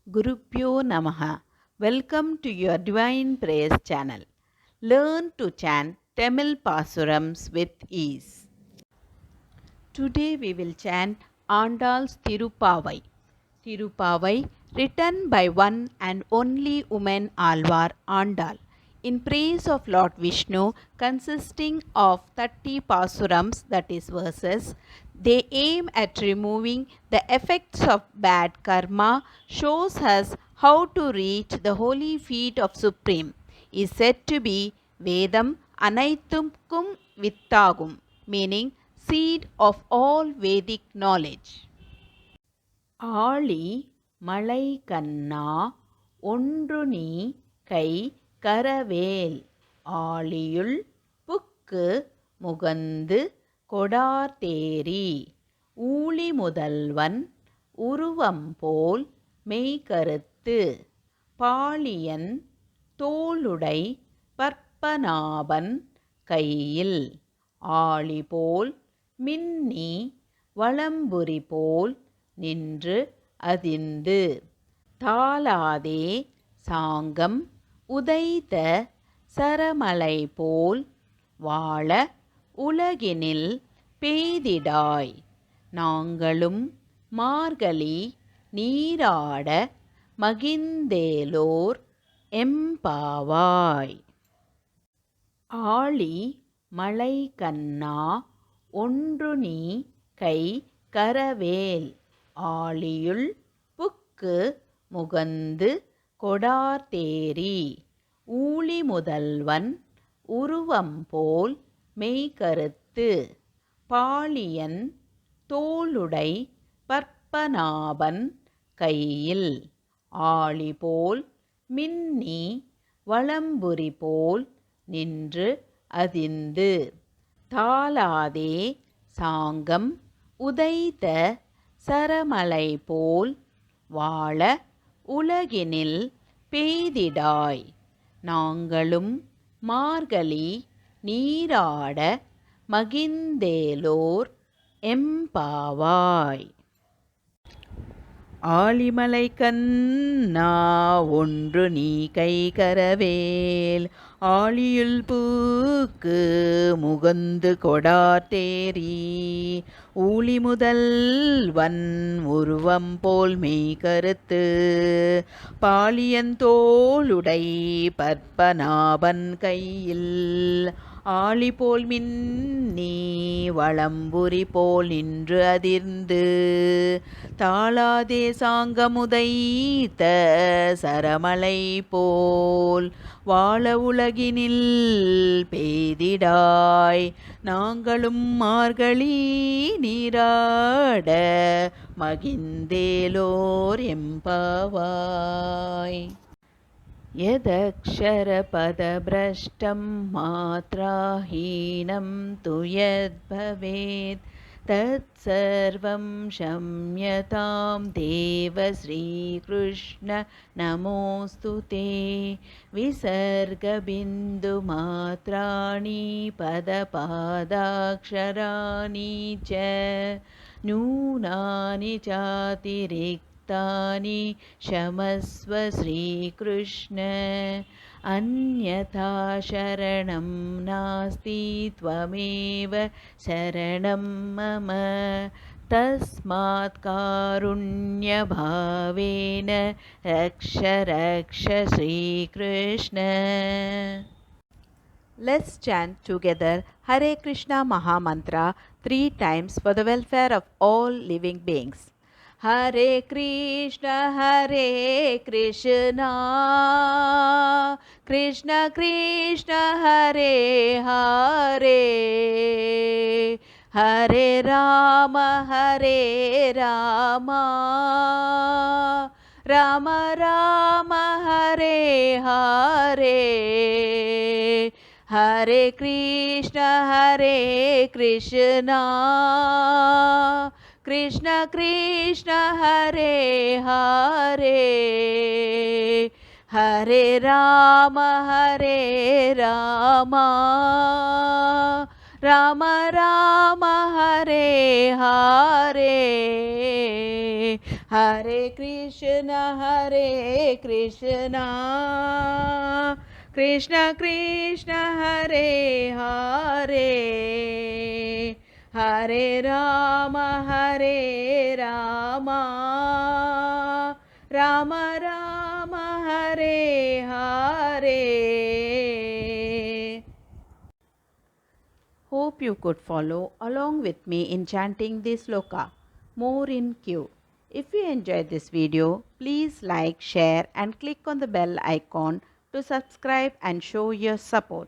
Gurupyo Namaha. Welcome to your Divine Prayers channel. Learn to chant Tamil Pasurams with ease. Today we will chant Andal's Tirupavai. Tirupavai written by one and only woman Alvar Andal in praise of Lord Vishnu, consisting of 30 pasurams, that is verses. They aim at removing the effects of bad karma, shows us how to reach the holy feet of Supreme, is said to be Vedam Anaithumkum Vittagum, meaning seed of all Vedic knowledge. ஆழி மலை கண்ணா ஒன்று நீ கை கரவேல் ஆழியுள் book முகந்து கொடார்தேரி ஊழி முதல்வன் உருவம் போல் மெய்கருத்து பாலியன் தோளுடை பற்பநாபன் கையில் ஆழி போல் மின்னி வலம்புரி போல் நின்று அதிர்ந்து தாளாதே சாங்கம் உதைத்த சரமலை போல் வாழ உலகினில் பெய்திடாய் நாங்களும் மார்கழி நீராட மகிழ்ந்தேலோர் எம்பாவாய். ஆழி மலை கண்ணா ஒன்று நீ கை கரவேல் ஆழியுள் புக்கு முகந்து கொடார்தேரி ஊழி முதல்வன் உருவம் போல் மெய்கருத்து பாலியன் தோளுடை பற்பநாபன் கையில் ஆழி போல் மின்னி வலம்புரி போல் நின்று அதிர்ந்து தாளாதே சாங்கம் உதைத்த சரமலை போல் வாழ உலகினில் பெய்திடாய் நாங்களும் மார்கழி நீராட மகிழ்ந்தேலோர் எம்பாவாய். ஆழிமலை கண்ணா ஒன்று நீ கை கரவேல் ஆழியுள் பூக்கு முகந்து கொடார்தேரி ஊழி முதல்வன் உருவம் போல் மெய்கருத்து பாலியன் தோளுடை பற்பநாபன் கையில் ஆழி போல் மின்னி வலம்புரி போல் நின்று அதிர்ந்து தாளாதே சாங்கமுதைத்த சரமலை போல் வாழ உலகினில் பெய்திடாய் நாங்களும் மார்கழி நீராட மகிழ்ந்தேலோர் எம்பாவாய். यदक्षरपदभ्रष्टं मात्राहीनं तु यद्भवेत् तत्सर्वं क्षम्यतां देव श्रीकृष्ण नमोऽस्तु ते. विसर्गबिन्दुमात्राणि पदपादाक्षराणि च न्यूनानि चातिरिक्तानि क्षमस्व श्रीकृष्ण अन्यथा शरणं नास्ति त्वमेव शरणं मम तस्मात् कारुण्यभावेन रक्ष रक्ष Shrikrishna. Let's chant together Hare Krishna Mahamantra 3 times for the welfare of all living beings. Hare Krishna Krishna Krishna Hare Hare Hare Rama Rama Rama Hare Hare Hare Krishna Krishna Krishna Hare Hare Hare Rama Rama Rama Hare Hare Hare Krishna, Krishna Krishna, Hare Hare, Hare Rama, Rama Rama, Hare Hare. Hope you could follow along with me in chanting this sloka. More in queue. If you enjoyed this video, please like, share and click on the bell icon to subscribe and show your support.